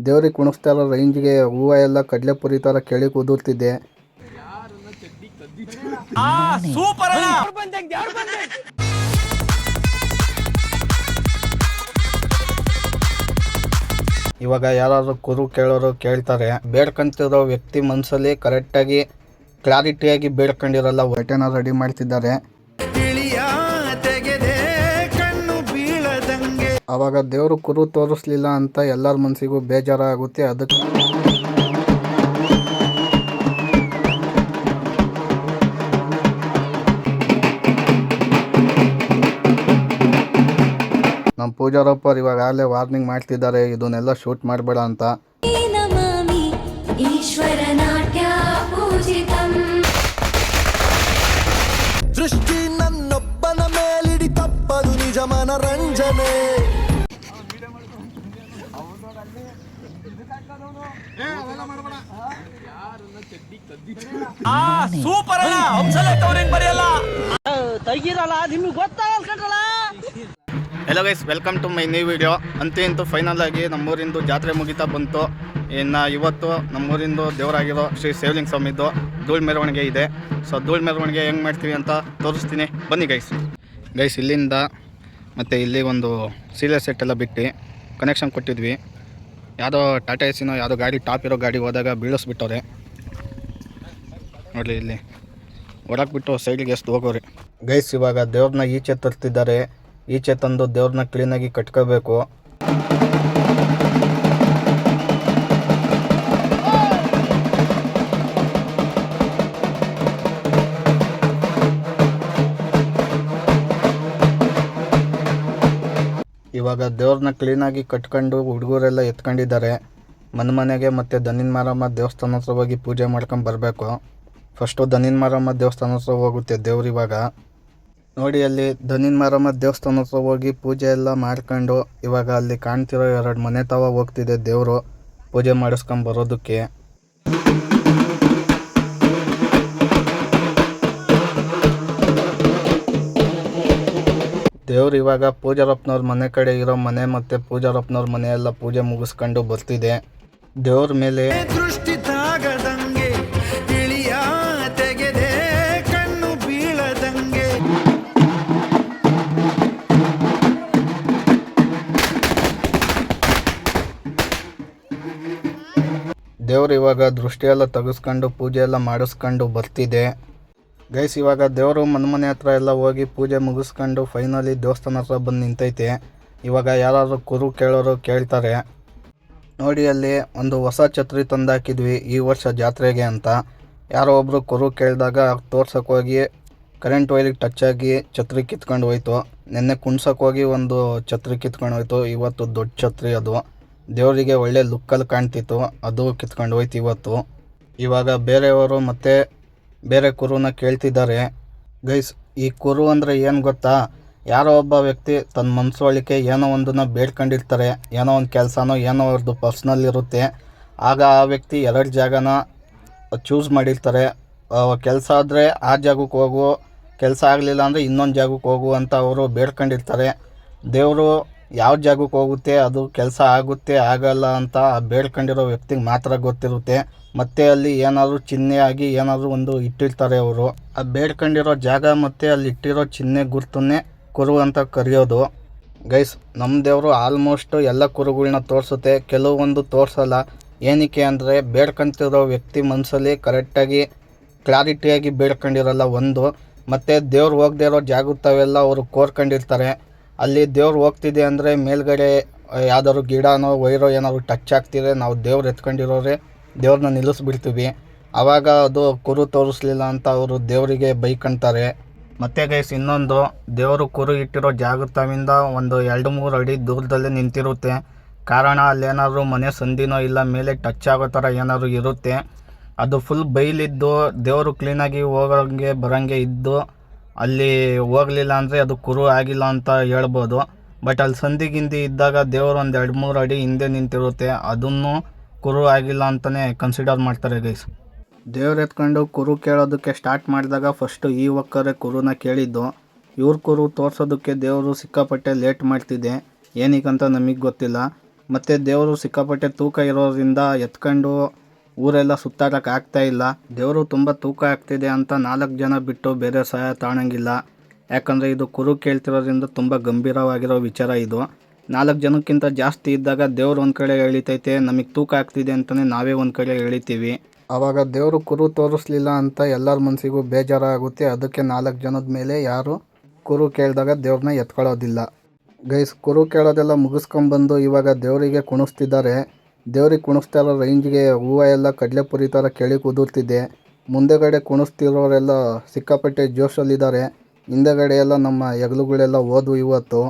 ದೇವ್ರಿಗೆ ಕುಣಿಸ್ತಾ ಇರೋ ರೇಂಜ್ಗೆ ಹೂವು ಎಲ್ಲ ಕಡಲೆಪುರಿ ಥರ ಕೆಳಗೆ ಉದುರ್ತಿದೆ. ಇವಾಗ ಯಾರಾದ್ರೂ ಕುರು ಕೇಳೋರು ಕೇಳ್ತಾರೆ, ಬೇಡ್ಕೊಂತಿರೋ ವ್ಯಕ್ತಿ ಮನಸ್ಸಲ್ಲಿ ಕರೆಕ್ಟಾಗಿ ಕ್ಲಾರಿಟಿಯಾಗಿ ಬೇಡ್ಕೊಂಡಿರಲ್ಲ. ಹೊಟ್ಟೆನ ರೆಡಿ ಮಾಡ್ತಿದ್ದಾರೆ. ಆವಾಗ ದೇವರು ಕುರು ತೋರಿಸ್ಲಿಲ್ಲ ಅಂತ ಎಲ್ಲರ ಮನಸ್ಸಿಗೂ ಬೇಜಾರಾಗುತ್ತೆ. ಅದಕ್ಕೆ ನಮ್ಮ ಪೂಜಾರಪ್ಪರು ಇವಾಗಲೇ ವಾರ್ನಿಂಗ್ ಮಾಡ್ತಿದ್ದಾರೆ, ಇದನ್ನೆಲ್ಲ ಶೂಟ್ ಮಾಡಬೇಡ ಅಂತ. ದೃಷ್ಟಿ ನನ್ನೊಬ್ಬನ ಮೇಲಿಡಿ ತಪ್ಪದು ನಿಜ ಮನರಂಜನೆ. ಸೂಪರ್ ಅಲ್ಲ, ಬರೆಯಲ್ಲ ತೆಗಿರಲ್ಲ, ನಿಮ್ಗೆ ಗೊತ್ತಾಗಲ್ಲ. Hello guys, welcome to my new video. ಅಂತೂ ಫೈನಲ್ ಆಗಿ ನಮ್ಮೂರಿಂದು ಜಾತ್ರೆ ಮುಗಿತಾ ಬಂತು. ಇನ್ನು ಇವತ್ತು ನಮ್ಮೂರಿಂದು ದೇವರಾಗಿರೋ ಶ್ರೀ ಸೇವಲಿಂಗ ಸ್ವಾಮಿದು ಧೂಳು ಮೆರವಣಿಗೆ ಇದೆ. ಸೊ ಧೂಳು ಮೆರವಣಿಗೆ ಹೆಂಗೆ ಮಾಡ್ತೀವಿ ಅಂತ ತೋರಿಸ್ತೀನಿ, ಬನ್ನಿ ಗೈಸ್. ಇಲ್ಲಿಂದ ಮತ್ತು ಇಲ್ಲಿ ಒಂದು ಸೀರಿಯಲ್ ಸೆಟ್ ಎಲ್ಲ ಬಿಟ್ಟು ಕನೆಕ್ಷನ್ ಕೊಟ್ಟಿದ್ವಿ. ಯಾವುದೋ ಟಾಟಾ ಎಸಿನೋ ಯಾವುದೋ ಗಾಡಿ ಟಾಪ್ ಇರೋ ಗಾಡಿ ಹೋದಾಗ ಬೀಳಿಸ್ಬಿಟ್ಟವ್ರೆ ನೋಡಲಿ. ಇಲ್ಲಿ ಹೊರಗೆ ಬಿಟ್ಟು ಸೈಡಿಗೆ ಎಷ್ಟು ಹೋಗೋರಿ ಗೈಸ್. ಇವಾಗ ದೇವ್ರನ್ನ ಈಚೆ ತರ್ತಿದ್ದಾರೆ. ಈಚೆ ತಂದು ದೇವ್ರನ್ನ ಕ್ಲೀನಾಗಿ ಕಟ್ಕೋಬೇಕು. ಇವಾಗ ದೇವ್ರನ್ನ ಕ್ಲೀನಾಗಿ ಕಟ್ಕೊಂಡು ಹುಡುಗರೆಲ್ಲ ಎತ್ಕೊಂಡಿದ್ದಾರೆ. ಮನೆಗೆ ಮತ್ತು ದನಿನ ಮಾರಮ್ಮ ದೇವಸ್ಥಾನ ಹತ್ರ ಹೋಗಿ ಪೂಜೆ ಮಾಡ್ಕೊಂಡು ಬರಬೇಕು. ಫಸ್ಟು ದನಿನ ಮಾರಮ್ಮ ದೇವಸ್ಥಾನ ಹತ್ರ ಹೋಗುತ್ತೆ ದೇವ್ರು. ಇವಾಗ ನೋಡಿ, ಅಲ್ಲಿ ದನಿನ ಮಾರಮ್ಮ ದೇವಸ್ಥಾನ ಹತ್ರ ಹೋಗಿ ಪೂಜೆ ಎಲ್ಲ ಮಾಡ್ಕೊಂಡು ಇವಾಗ ಅಲ್ಲಿ ಕಾಣ್ತಿರೋ 2 ಮನೆ ತಾವ ಹೋಗ್ತಿದೆ ದೇವರು ಪೂಜೆ ಮಾಡಿಸ್ಕೊಂಡು ಬರೋದಕ್ಕೆ. ದೇವ್ರು ಇವಾಗ ಪೂಜಾರಪ್ಪನವ್ರ ಮನೆ ಕಡೆ ಇರೋ ಮನೆ ಮತ್ತು ಪೂಜಾರಪ್ಪನವ್ರ ಮನೆ ಎಲ್ಲ ಪೂಜೆ ಮುಗಿಸ್ಕೊಂಡು ಬರ್ತಿದೆ. ದೇವ್ರ ಮೇಲೆ ದೃಷ್ಟಿ ತಾಗದಂಗೆ ಇಳಿಯ ತೆಗೆದೆ ಕಣ್ಣು ಬೀಳದಂಗೆ. ದೇವ್ರು ಇವಾಗ ದೃಷ್ಟಿಯೆಲ್ಲ ತೆಗೆಸ್ಕೊಂಡು ಪೂಜೆ ಎಲ್ಲ ಮಾಡಿಸ್ಕೊಂಡು ಬರ್ತಿದೆ ಗೈಸ್. ಇವಾಗ ದೇವರು ಮನೆ ಹತ್ರ ಎಲ್ಲ ಹೋಗಿ ಪೂಜೆ ಮುಗಿಸ್ಕೊಂಡು ಫೈನಲಿ ದೇವಸ್ಥಾನ ಹತ್ರ ಬಂದು ನಿಂತೈತೆ. ಇವಾಗ ಯಾರಾದರೂ ಕುರು ಕೇಳೋರು ಕೇಳ್ತಾರೆ. ನೋಡಿ, ಅಲ್ಲಿ ಒಂದು ಹೊಸ ಛತ್ರಿ ತಂದಾಕಿದ್ವಿ ಈ ವರ್ಷ ಜಾತ್ರೆಗೆ ಅಂತ. ಯಾರೋ ಒಬ್ಬರು ಕುರು ಕೇಳಿದಾಗ ತೋರ್ಸಕ್ಕೆ ಹೋಗಿ ಕರೆಂಟ್ ವೈರಿಗೆ ಟಚ್ ಆಗಿ ಛತ್ರಿ ಕಿತ್ಕೊಂಡು ಹೋಯ್ತು. ನೆನ್ನೆ ಕುಣ್ಸಕ್ಕೆ ಹೋಗಿ ಒಂದು ಛತ್ರಿ ಕಿತ್ಕೊಂಡು ಹೋಯ್ತು. ಇವತ್ತು ದೊಡ್ಡ ಛತ್ರಿ, ಅದು ದೇವರಿಗೆ ಒಳ್ಳೆ ಲುಕ್ಕಲ್ಲಿ ಕಾಣ್ತಿತ್ತು, ಅದು ಕಿತ್ಕೊಂಡು ಹೋಯ್ತು ಇವತ್ತು. ಇವಾಗ ಬೇರೆಯವರು ಮತ್ತೆ ಬೇರೆ ಕುರುನ ಕೇಳ್ತಿದ್ದಾರೆ ಗೈಸ್. ಈ ಕುರು ಅಂದರೆ ಏನು ಗೊತ್ತಾ, ಯಾರೋ ಒಬ್ಬ ವ್ಯಕ್ತಿ ತನ್ನ ಮನಸ್ಸೊಳಿಕೆ ಏನೋ ಒಂದನ್ನು ಬೇಡ್ಕೊಂಡಿರ್ತಾರೆ. ಏನೋ ಒಂದು ಕೆಲಸನೋ ಏನೋ ಅವ್ರದ್ದು ಪರ್ಸ್ನಲ್ ಇರುತ್ತೆ. ಆಗ ಆ ವ್ಯಕ್ತಿ 2 ಜಾಗನ ಚೂಸ್ ಮಾಡಿರ್ತಾರೆ. ಕೆಲಸ ಆದರೆ ಆ ಜಾಗಕ್ಕೆ ಹೋಗು, ಕೆಲಸ ಆಗಲಿಲ್ಲ ಅಂದರೆ ಇನ್ನೊಂದು ಜಾಗಕ್ಕೆ ಹೋಗು ಅಂತ ಅವರು ಬೇಡ್ಕೊಂಡಿರ್ತಾರೆ. ದೇವರು ಯಾವ ಜಾಗಕ್ಕೆ ಹೋಗುತ್ತೆ, ಅದು ಕೆಲಸ ಆಗುತ್ತೆ ಆಗಲ್ಲ ಅಂತ ಆ ಬೇಡ್ಕೊಂಡಿರೋ ವ್ಯಕ್ತಿಗೆ ಮಾತ್ರ ಗೊತ್ತಿರುತ್ತೆ. ಮತ್ತು ಅಲ್ಲಿ ಏನಾದರೂ ಚಿಹ್ನೆ ಆಗಿ ಏನಾದರೂ ಒಂದು ಇಟ್ಟಿರ್ತಾರೆ ಅವರು. ಆ ಬೇಡ್ಕೊಂಡಿರೋ ಜಾಗ ಮತ್ತು ಅಲ್ಲಿ ಇಟ್ಟಿರೋ ಚಿಹ್ನೆ ಗುರ್ತನ್ನೇ ಕುರು ಅಂತ ಕರೆಯೋದು ಗೈಸ್. ನಮ್ಮ ದೇವರು ಆಲ್ಮೋಸ್ಟ್ ಎಲ್ಲ ಕುರುಗಳನ್ನ ತೋರಿಸುತ್ತೆ, ಕೆಲವೊಂದು ತೋರಿಸಲ್ಲ. ಏನಕ್ಕೆ ಅಂದರೆ ಬೇಡ್ಕೊಂತಿರೋ ವ್ಯಕ್ತಿ ಮನಸ್ಸಲ್ಲಿ ಕರೆಕ್ಟಾಗಿ ಕ್ಲಾರಿಟಿಯಾಗಿ ಬೇಡ್ಕೊಂಡಿರಲ್ಲ ಒಂದು. ಮತ್ತು ದೇವ್ರು ಹೋಗದೆ ಇರೋ ಜಾಗುತ್ತವೆಲ್ಲ ಅವರು ಕೋರ್ಕೊಂಡಿರ್ತಾರೆ. ಅಲ್ಲಿ ದೇವ್ರು ಹೋಗ್ತಿದೆ ಅಂದರೆ ಮೇಲ್ಗಡೆ ಯಾವ್ದಾದ್ರು ಗಿಡನೋ ವೈರೋ ಏನಾದ್ರು ಟಚ್ ಆಗ್ತಿದ್ರೆ ನಾವು ದೇವ್ರು ಎತ್ಕೊಂಡಿರೋರೆ ದೇವ್ರನ್ನ ನಿಲ್ಲಿಸ್ಬಿಡ್ತೀವಿ. ಆವಾಗ ಅದು ಕುರು ತೋರಿಸ್ಲಿಲ್ಲ ಅಂತ ಅವರು ದೇವರಿಗೆ ಬೈಕಂತಾರೆ. ಮತ್ತು ಗೈಸ್ ಇನ್ನೊಂದು, ದೇವರು ಕುರು ಇಟ್ಟಿರೋ ಜಾಗತ್ತವಿಂದ ಒಂದು 2-3 ಅಡಿ ದೂರದಲ್ಲೇ ನಿಂತಿರುತ್ತೆ. ಕಾರಣ ಅಲ್ಲೇನಾದರೂ ಮನೆ ಸಂದಿನೋ ಇಲ್ಲ ಮೇಲೆ ಟಚ್ ಆಗೋ ಥರ ಏನಾದರೂ ಇರುತ್ತೆ. ಅದು ಫುಲ್ ಬೈಲಿದ್ದು ದೇವರು ಕ್ಲೀನಾಗಿ ಹೋಗೋಂಗೆ ಬರೋಂಗೆ ಇದ್ದು ಅಲ್ಲಿ ಹೋಗಲಿಲ್ಲ ಅಂದರೆ ಅದು ಕುರು ಆಗಿಲ್ಲ ಅಂತ ಹೇಳ್ಬೋದು. ಬಟ್ ಅಲ್ಲಿ ಸಂದಿಗಿಂದಿ ಇದ್ದಾಗ ದೇವರು ಒಂದು 2-3 ಅಡಿ ಹಿಂದೆ ನಿಂತಿರುತ್ತೆ, ಅದನ್ನು ಕುರು ಆಗಿಲ್ಲ ಅಂತಲೇ ಕನ್ಸಿಡರ್ ಮಾಡ್ತಾರೆ ಗೈಸ್. ದೇವ್ರು ಎತ್ಕೊಂಡು ಕುರು ಕೇಳೋದಕ್ಕೆ ಸ್ಟಾರ್ಟ್ ಮಾಡಿದಾಗ ಫಸ್ಟು ಈ ಒಕ್ಕರೆ ಕುರುನ ಕೇಳಿದ್ದು. ಇವ್ರ ಕುರು ತೋರಿಸೋದಕ್ಕೆ ದೇವರು ಸಿಕ್ಕಾಪಟ್ಟೆ ಲೇಟ್ ಮಾಡ್ತಿದ್ದೆ, ಏನಕ್ಕಂತ ನಮಗೆ ಗೊತ್ತಿಲ್ಲ. ಮತ್ತು ದೇವರು ಸಿಕ್ಕಾಪಟ್ಟೆ ತೂಕ ಇರೋದ್ರಿಂದ ಎತ್ಕೊಂಡು ಊರೆಲ್ಲ ಸುತ್ತಾಡಕ್ಕೆ ಆಗ್ತಾ ಇಲ್ಲ. ದೇವರು ತುಂಬ ತೂಕ ಆಗ್ತಿದೆ ಅಂತ 4 ಜನ ಬಿಟ್ಟು ಬೇರೆ ಸಹಾಯ ತಾಣಂಗಿಲ್ಲ. ಯಾಕಂದರೆ ಇದು ಕುರು ಕೇಳ್ತಿರೋದ್ರಿಂದ ತುಂಬ ಗಂಭೀರವಾಗಿರೋ ವಿಚಾರ ಇದು. 4 ಜನಕ್ಕಿಂತ ಜಾಸ್ತಿ ಇದ್ದಾಗ ದೇವ್ರು ಒಂದು ಕಡೆ ಎಳಿತೈತೆ, ನಮಗೆ ತೂಕ ಆಗ್ತಿದೆ ಅಂತಲೇ ನಾವೇ ಒಂದು ಕಡೆ ಎಳಿತೀವಿ. ಆವಾಗ ದೇವರು ಕುರು ತೋರಿಸ್ಲಿಲ್ಲ ಅಂತ ಎಲ್ಲರ ಮನಸ್ಸಿಗೂ ಬೇಜಾರಾಗುತ್ತೆ. ಅದಕ್ಕೆ 4 ಜನದ ಮೇಲೆ ಯಾರು ಕುರು ಕೇಳಿದಾಗ ದೇವ್ರನ್ನ ಎತ್ಕೊಳ್ಳೋದಿಲ್ಲ. ಗೈಸ್, ಕುರು ಕೇಳೋದೆಲ್ಲ ಮುಗಿಸ್ಕೊಂಬಂದು ಇವಾಗ ದೇವರಿಗೆ ಕುಣಿಸ್ತಿದ್ದಾರೆ. ದೇವ್ರಿಗೆ ಕುಣಿಸ್ತಾ ಇರೋ ರೇಂಜ್ಗೆ ಹೂವು ಎಲ್ಲ ಕಡಲೆಪುರಿ ಥರ ಕೆಳಿ ಕುದುರ್ತಿದೆ. ಮುಂದೆಗಡೆ ಕುಣಿಸ್ತಿರೋರೆಲ್ಲ ಸಿಕ್ಕಾಪಟ್ಟೆ ಜೋಶಲ್ಲಿದ್ದಾರೆ. ಹಿಂದೆಗಡೆ ಎಲ್ಲ ನಮ್ಮ ಹೆಗಲುಗಳೆಲ್ಲ ಹೋದ್ವು ಇವತ್ತು.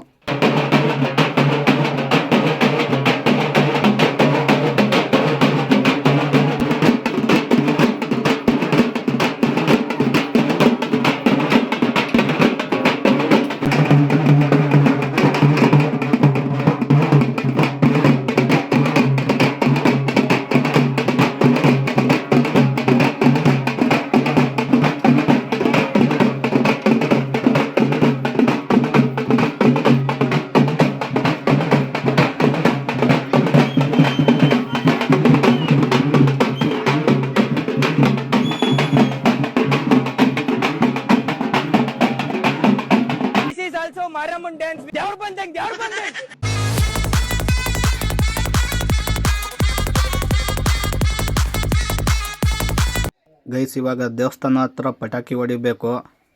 ಗೈಸ್, ಇವಾಗ ದೇವಸ್ಥಾನ ಹತ್ರ ಪಟಾಕಿ ಹೊಡಿಬೇಕು.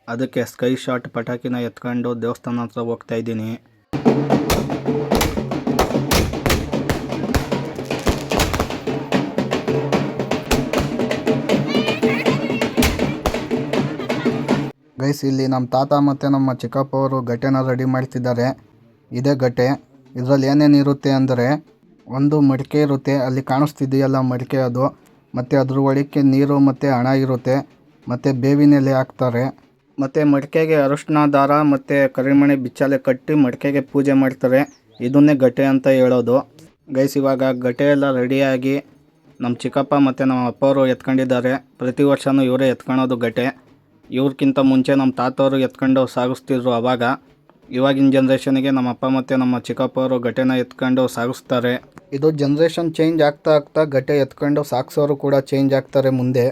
ಅದಕ್ಕೆ ಸ್ಕೈ ಶಾಟ್ ಪಟಾಕಿನ ಎತ್ಕೊಂಡು ದೇವಸ್ಥಾನ ಹತ್ರ ಹೋಗ್ತಾ ಇದ್ದೀನಿ. ಗೈಸ್, ಇಲ್ಲಿ ನಮ್ಮ ತಾತ ಮತ್ತು ನಮ್ಮ ಚಿಕ್ಕಪ್ಪ ಅವರು ಗಟ್ಟೆನ ರೆಡಿ ಮಾಡ್ತಿದ್ದಾರೆ. ಇದೇ ಗಟ್ಟೆ. ಇದರಲ್ಲಿ ಏನೇನು ಇರುತ್ತೆ ಅಂದರೆ, ಒಂದು ಮಡಿಕೆ ಇರುತ್ತೆ, ಅಲ್ಲಿ ಕಾಣಿಸ್ತಿದೆಯಲ್ಲ ಮಡಿಕೆ ಅದು. ಮತ್ತು ಅದ್ರ ಒಳಕ್ಕೆ ನೀರು ಮತ್ತು ಹಣ ಇರುತ್ತೆ. ಮತ್ತು ಬೇವಿನ ಎಲೆ ಹಾಕ್ತಾರೆ. ಮತ್ತು ಮಡಿಕೆಗೆ ಅರಿಶಿನ ದಾರ ಮತ್ತು ಕರಿಮಣಿ ಬಿಚ್ಚಾಲೆ ಕಟ್ಟಿ ಮಡಿಕೆಗೆ ಪೂಜೆ ಮಾಡ್ತಾರೆ. ಇದನ್ನೇ ಗಟ್ಟೆ ಅಂತ ಹೇಳೋದು. ಗೈಸ್, ಇವಾಗ ಗಟ್ಟೆ ಎಲ್ಲ ರೆಡಿಯಾಗಿ ನಮ್ಮ ಚಿಕ್ಕಪ್ಪ ಮತ್ತು ನಮ್ಮ ಅಪ್ಪವರು ಎತ್ಕೊಂಡಿದ್ದಾರೆ. ಪ್ರತಿ ವರ್ಷವೂ ಇವರೇ ಎತ್ಕೊಳ್ಳೋದು ಗಟ್ಟೆ. ಇವ್ರಿಗಿಂತ ಮುಂಚೆ ನಮ್ಮ ತಾತವರು ಎತ್ಕೊಂಡು ಸಾಗಿಸ್ತಿದ್ರು. ಇವಾಗಿನ ಜನ್ರೇಷನ್ಗೆ ನಮ್ಮ ಅಪ್ಪ ಮತ್ತು ನಮ್ಮ ಚಿಕ್ಕಪ್ಪವರು ಗಟ್ಟೆನ ಎತ್ಕೊಂಡು ಸಾಗಿಸ್ತಾರೆ. ಇದು ಜನ್ರೇಷನ್ ಚೇಂಜ್ ಆಗ್ತಾ ಆಗ್ತಾ ಗಟ್ಟೆ ಎತ್ಕೊಂಡು ಸಾಗಿಸೋರು ಕೂಡ ಚೇಂಜ್ ಆಗ್ತಾರೆ ಮುಂದೆ.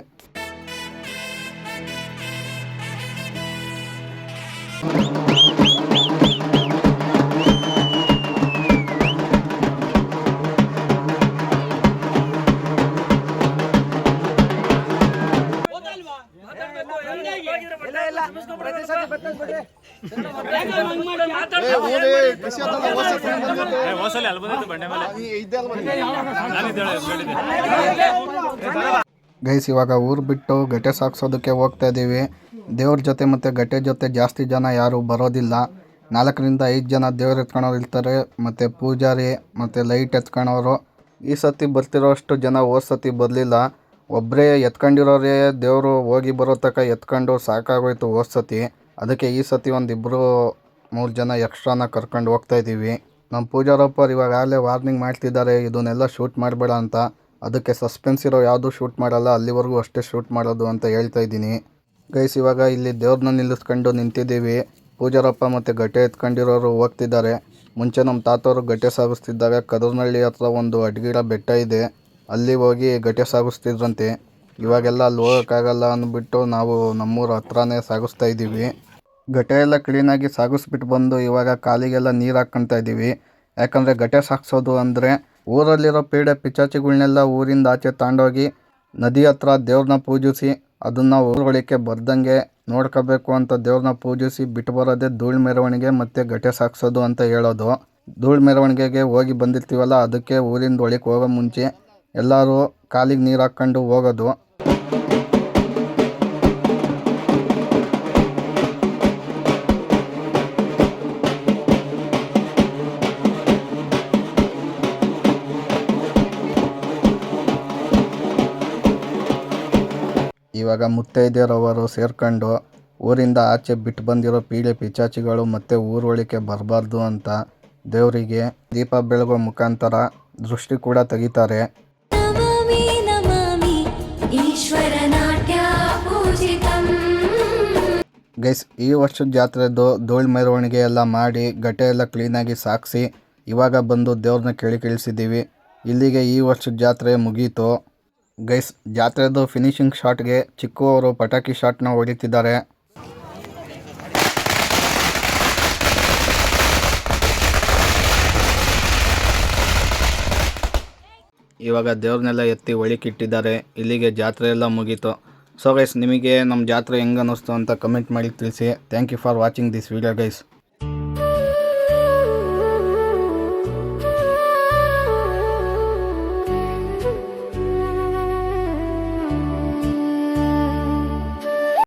ಗೈಸ್, ಇವಾಗ ಊರು ಬಿಟ್ಟು ಗಟ್ಟೆ ಸಾಗಿಸೋದಕ್ಕೆ ಹೋಗ್ತಾ ಇದ್ದೀವಿ. ದೇವ್ರ ಜೊತೆ ಮತ್ತು ಗಟ್ಟೆ ಜೊತೆ ಜಾಸ್ತಿ ಜನ ಯಾರು ಬರೋದಿಲ್ಲ. 4 ರಿಂದ 5 ಜನ ದೇವ್ರು ಎತ್ಕೊಳ್ಳೋರು ಇರ್ತಾರೆ. ಮತ್ತು ಪೂಜಾರಿ ಮತ್ತು ಲೈಟ್ ಎತ್ಕೊಳ್ಳೋರು. ಈ ಸತಿ ಬರ್ತಿರೋಷ್ಟು ಜನ ಹೋದ ಸತಿ ಬರಲಿಲ್ಲ. ಒಬ್ಬರೇ ಎತ್ಕೊಂಡಿರೋರೇ ದೇವರು ಹೋಗಿ ಬರೋ ತನಕ ಎತ್ಕೊಂಡು ಸಾಕಾಗೋಯ್ತು ಹೋದ ಸತಿ. ಅದಕ್ಕೆ ಈ ಸತಿ ಒಂದು 2-3 ಜನ ಎಕ್ಸ್ಟ್ರಾನ ಕರ್ಕೊಂಡು ಹೋಗ್ತಾ ಇದ್ದೀವಿ. ನಮ್ಮ ಪೂಜಾರಪ್ಪರು ಇವಾಗಲೇ ವಾರ್ನಿಂಗ್ ಮಾಡ್ತಿದ್ದಾರೆ, ಇದನ್ನೆಲ್ಲ ಶೂಟ್ ಮಾಡಬೇಡ ಅಂತ. ಅದಕ್ಕೆ ಸಸ್ಪೆನ್ಸ್ ಇರೋ ಯಾವುದೂ ಶೂಟ್ ಮಾಡಲ್ಲ, ಅಲ್ಲಿವರೆಗೂ ಅಷ್ಟೇ ಶೂಟ್ ಮಾಡೋದು ಅಂತ ಹೇಳ್ತಾ ಇದ್ದೀನಿ. ಗೈಸ್, ಇವಾಗ ಇಲ್ಲಿ ದೇವ್ರನ್ನ ನಿಲ್ಲಿಸ್ಕೊಂಡು ನಿಂತಿದ್ದೀವಿ. ಪೂಜಾರಪ್ಪ ಮತ್ತು ಗಟ್ಟೆ ಎತ್ಕೊಂಡಿರೋರು ಹೋಗ್ತಿದ್ದಾರೆ. ಮುಂಚೆ ನಮ್ಮ ತಾತವರು ಗಟ್ಟೆ ಸಾಗಿಸ್ತಿದ್ದಾಗ ಕದರ್ನಹಳ್ಳಿ ಹತ್ರ ಒಂದು ಅಡ್ಗಿರ ಬೆಟ್ಟ ಇದೆ, ಅಲ್ಲಿ ಹೋಗಿ ಗಟ್ಟೆ ಸಾಗಿಸ್ತಿದ್ರಂತೆ. ಇವಾಗೆಲ್ಲ ಅಲ್ಲಿ ಹೋಗೋಕ್ಕಾಗಲ್ಲ ಅಂದ್ಬಿಟ್ಟು ನಾವು ನಮ್ಮೂರ ಹತ್ರನೇ ಸಾಗಿಸ್ತಾ ಇದ್ದೀವಿ. ಗಟ್ಟೆ ಎಲ್ಲ ಕ್ಲೀನಾಗಿ ಸಾಗಿಸ್ಬಿಟ್ಟು ಬಂದು ಇವಾಗ ಕಾಲಿಗೆಲ್ಲ ನೀರು ಹಾಕ್ಕೊಳ್ತಾ ಇದ್ದೀವಿ. ಯಾಕಂದರೆ ಗಟ್ಟೆ ಸಾಗಿಸೋದು ಅಂದರೆ ಊರಲ್ಲಿರೋ ಪೀಡೆ ಪಿಚಾಚಿಗಳನ್ನೆಲ್ಲ ಊರಿಂದ ಆಚೆ ತಗೊಂಡೋಗಿ ನದಿ ಹತ್ರ ದೇವ್ರನ್ನ ಪೂಜಿಸಿ ಅದನ್ನು ಊರೊಳಕ್ಕೆ ಬರ್ದಂಗೆ ನೋಡ್ಕೋಬೇಕು ಅಂತ ದೇವ್ರನ್ನ ಪೂಜಿಸಿ ಬಿಟ್ಟು ಬರೋದೇ ಧೂಳು ಮೆರವಣಿಗೆ ಮತ್ತು ಗಟ್ಟೆ ಸಾಗಿಸೋದು ಅಂತ ಹೇಳೋದು. ಧೂಳು ಮೆರವಣಿಗೆಗೆ ಹೋಗಿ ಬಂದಿರ್ತೀವಲ್ಲ, ಅದಕ್ಕೆ ಊರಿಂದ ಒಳಗೆ ಹೋಗೋ ಮುಂಚೆ ಎಲ್ಲರೂ ಕಾಲಿಗೆ ನೀರು ಹಾಕ್ಕೊಂಡು ಹೋಗೋದು. ಇವಾಗ ಮುತ್ತೈದೆಯರವರು ಸೇರ್ಕೊಂಡು ಊರಿಂದ ಆಚೆ ಬಿಟ್ಟು ಬಂದಿರೋ ಪೀಡೆ ಪಿಚಾಚಿಗಳು ಮತ್ತು ಊರೊಳಕ್ಕೆ ಬರಬಾರ್ದು ಅಂತ ದೇವರಿಗೆ ದೀಪ ಬೆಳಗೋ ಮುಖಾಂತರ ದೃಷ್ಟಿ ಕೂಡ ತೆಗಿತಾರೆ. ಗೈಸ್, ಈ ವರ್ಷದ ಜಾತ್ರೆದು ಧೂಳು ಮೆರವಣಿಗೆ ಎಲ್ಲ ಮಾಡಿ ಗಟ್ಟೆ ಎಲ್ಲ ಕ್ಲೀನಾಗಿ ಸಾಗಿಸಿ ಇವಾಗ ಬಂದು ದೇವ್ರನ್ನ ಕೇಳಿಸಿದ್ದೀವಿ. ಇಲ್ಲಿಗೆ ಈ ವರ್ಷದ ಜಾತ್ರೆ ಮುಗೀತು ಗೈಸ್. ಜಾತ್ರೆದು ಫಿನಿಶಿಂಗ್ ಶಾಟ್ಗೆ ಚಿಕ್ಕು ಅವರು ಪಟಾಕಿ ಶಾಟ್ನ ಹೊಡಿತಿದ್ದಾರೆ. ಇವಾಗ ದೇವ್ರನ್ನೆಲ್ಲ ಎತ್ತಿ ಒಳಕ್ಕಿಟ್ಟಿದ್ದಾರೆ. ಇಲ್ಲಿಗೆ ಜಾತ್ರೆ ಎಲ್ಲ ಮುಗೀತು. ಸೊ ಗೈಸ್, ನಿಮಗೆ ನಮ್ಮ ಜಾತ್ರೆ ಹೆಂಗೆ ಅನ್ನಿಸ್ತು ಅಂತ ಕಮೆಂಟ್ ಮಾಡಿ ತಿಳಿಸಿ. Thank you for watching this video guys.